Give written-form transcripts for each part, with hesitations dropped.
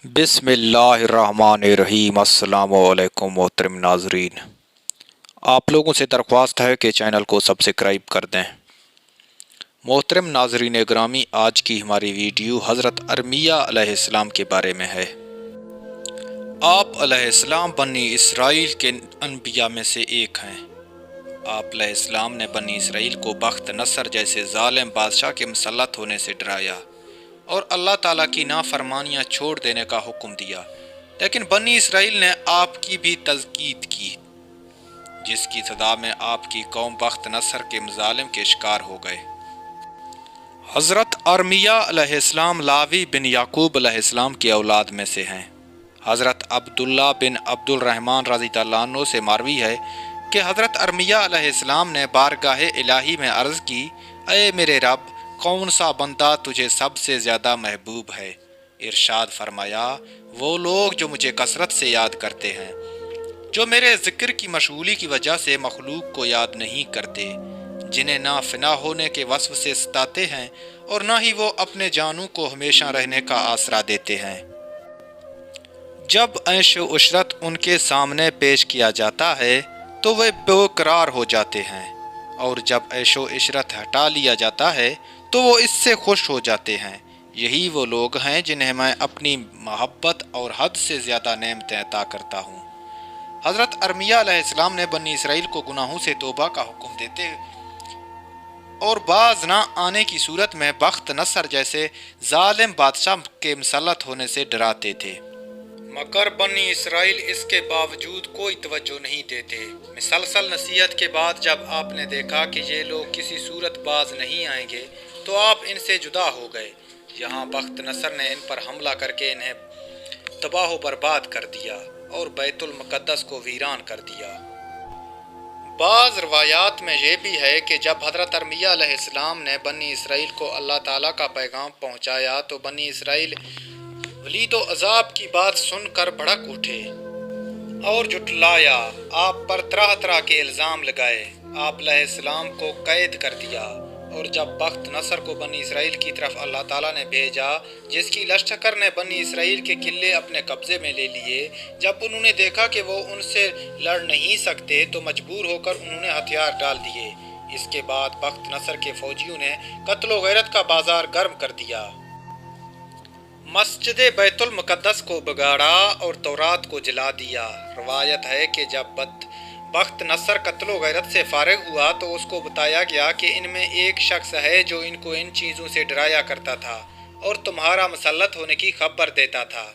بسم اللہ الرحمن الرحیم۔ السلام علیکم محترم ناظرین، آپ لوگوں سے درخواست ہے کہ چینل کو سبسکرائب کر دیں۔ محترم ناظرین گرامی، آج کی ہماری ویڈیو حضرت ارمیہ علیہ السلام کے بارے میں ہے۔ آپ علیہ السلام بنی اسرائیل کے انبیاء میں سے ایک ہیں۔ آپ علیہ السلام نے بنی اسرائیل کو بخت نصر جیسے ظالم بادشاہ کے مسلط ہونے سے ڈرایا اور اللہ تعالیٰ کی نافرمانیاں چھوڑ دینے کا حکم دیا، لیکن بنی اسرائیل نے آپ کی بھی تزکیت کی، جس کی صدا میں آپ کی قوم بخت نصر کے مظالم کے شکار ہو گئے۔ حضرت ارمیہ علیہ السلام لاوی بن یعقوب علیہ السلام کی اولاد میں سے ہیں۔ حضرت عبداللہ بن عبد الرحمن رضی اللہ عنہ سے مروی ہے کہ حضرت ارمیہ علیہ السلام نے بارگاہ الہی میں عرض کی، اے میرے رب، کون سا بندہ تجھے سب سے زیادہ محبوب ہے؟ ارشاد فرمایا، وہ لوگ جو مجھے کثرت سے یاد کرتے ہیں، جو میرے ذکر کی مشغولی کی وجہ سے مخلوق کو یاد نہیں کرتے، جنہیں نہ فنا ہونے کے وصف سے ستاتے ہیں اور نہ ہی وہ اپنے جانوں کو ہمیشہ رہنے کا آسرا دیتے ہیں۔ جب عیش و عشرت ان کے سامنے پیش کیا جاتا ہے تو وہ بے قرار ہو جاتے ہیں، اور جب عیش و عشرت ہٹا لیا جاتا ہے تو وہ اس سے خوش ہو جاتے ہیں۔ یہی وہ لوگ ہیں جنہیں میں اپنی محبت اور حد سے زیادہ نعمتیں عطا کرتا ہوں۔ حضرت ارمیہ علیہ السلام نے بنی اسرائیل کو گناہوں سے توبہ کا حکم دیتے اور باز نہ آنے کی صورت میں بخت نصر جیسے ظالم بادشاہ کے مسلط ہونے سے ڈراتے تھے، مگر بنی اسرائیل اس کے باوجود کوئی توجہ نہیں دیتے۔ مسلسل نصیحت کے بعد جب آپ نے دیکھا کہ یہ لوگ کسی صورت باز نہیں آئیں گے تو آپ ان سے جدا ہو گئے۔ یہاں بخت نصر نے ان پر حملہ کر کے انہیں تباہ و برباد کر دیا اور بیت المقدس کو ویران کر دیا۔ بعض روایات میں یہ بھی ہے کہ جب حضرت ارمیہ علیہ السلام نے بنی اسرائیل کو اللہ تعالیٰ کا پیغام پہنچایا تو بنی اسرائیل ولید و عذاب کی بات سن کر بھڑک اٹھے اور جھٹلایا، آپ پر طرح طرح کے الزام لگائے، آپ علیہ السلام کو قید کر دیا۔ اور جب بخت نصر کو بنی اسرائیل کی طرف اللہ تعالیٰ نے بھیجا، جس کی لشکر نے بنی اسرائیل کے قلعے اپنے قبضے میں لے لیے، جب انہوں نے دیکھا کہ وہ ان سے لڑ نہیں سکتے تو مجبور ہو کر انہوں نے ہتھیار ڈال دیے۔ اس کے بعد بخت نصر کے فوجیوں نے قتل و غارت کا بازار گرم کر دیا، مسجد بیت المقدس کو بگاڑا اور تورات کو جلا دیا۔ روایت ہے کہ جب بخت نصر قتل و غارت سے فارغ ہوا تو اس کو بتایا گیا کہ ان میں ایک شخص ہے جو ان کو ان چیزوں سے ڈرایا کرتا تھا اور تمہارا مسلط ہونے کی خبر دیتا تھا۔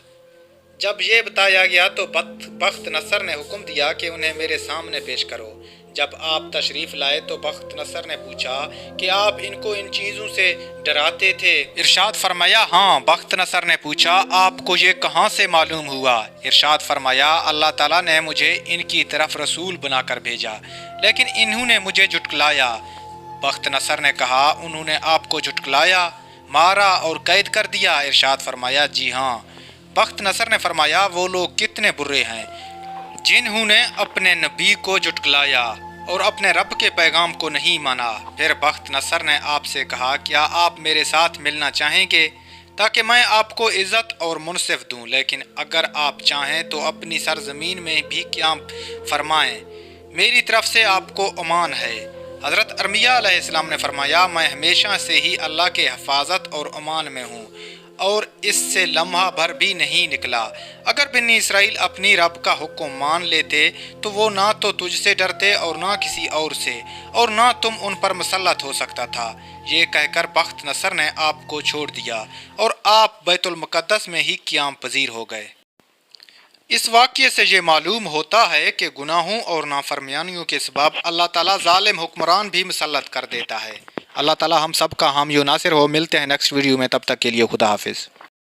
جب یہ بتایا گیا تو بخت نصر نے حکم دیا کہ انہیں میرے سامنے پیش کرو۔ جب آپ تشریف لائے تو بخت نصر نے پوچھا کہ آپ ان کو ان چیزوں سے ڈراتے تھے؟ ارشاد فرمایا، ہاں۔ بخت نصر نے پوچھا، آپ کو یہ کہاں سے معلوم ہوا؟ ارشاد فرمایا، اللہ تعالیٰ نے مجھے ان کی طرف رسول بنا کر بھیجا، لیکن انہوں نے مجھے جھٹلایا۔ بخت نصر نے کہا، انہوں نے آپ کو جھٹلایا، مارا اور قید کر دیا؟ ارشاد فرمایا، جی ہاں۔ بخت نصر نے فرمایا، وہ لوگ کتنے برے ہیں جنہوں نے اپنے نبی کو جھٹلایا اور اپنے رب کے پیغام کو نہیں مانا۔ پھر بخت نصر نے آپ سے کہا، کیا آپ میرے ساتھ ملنا چاہیں گے تاکہ میں آپ کو عزت اور منصف دوں؟ لیکن اگر آپ چاہیں تو اپنی سرزمین میں بھی قیام فرمائیں، میری طرف سے آپ کو امان ہے۔ حضرت ارمیہ علیہ السلام نے فرمایا، میں ہمیشہ سے ہی اللہ کے حفاظت اور امان میں ہوں اور اس سے لمحہ بھر بھی نہیں نکلا۔ اگر بنی اسرائیل اپنی رب کا حکم مان لیتے تو وہ نہ تو تجھ سے ڈرتے اور نہ کسی اور سے، اور نہ تم ان پر مسلط ہو سکتا تھا۔ یہ کہہ کر بخت نصر نے آپ کو چھوڑ دیا اور آپ بیت المقدس میں ہی قیام پذیر ہو گئے۔ اس واقعے سے یہ معلوم ہوتا ہے کہ گناہوں اور نافرمانیوں کے سبب اللہ تعالیٰ ظالم حکمران بھی مسلط کر دیتا ہے۔ اللہ تعالیٰ ہم سب کا حامی و ناصر ہو۔ ملتے ہیں نیکسٹ ویڈیو میں، تب تک کے لیے خدا حافظ۔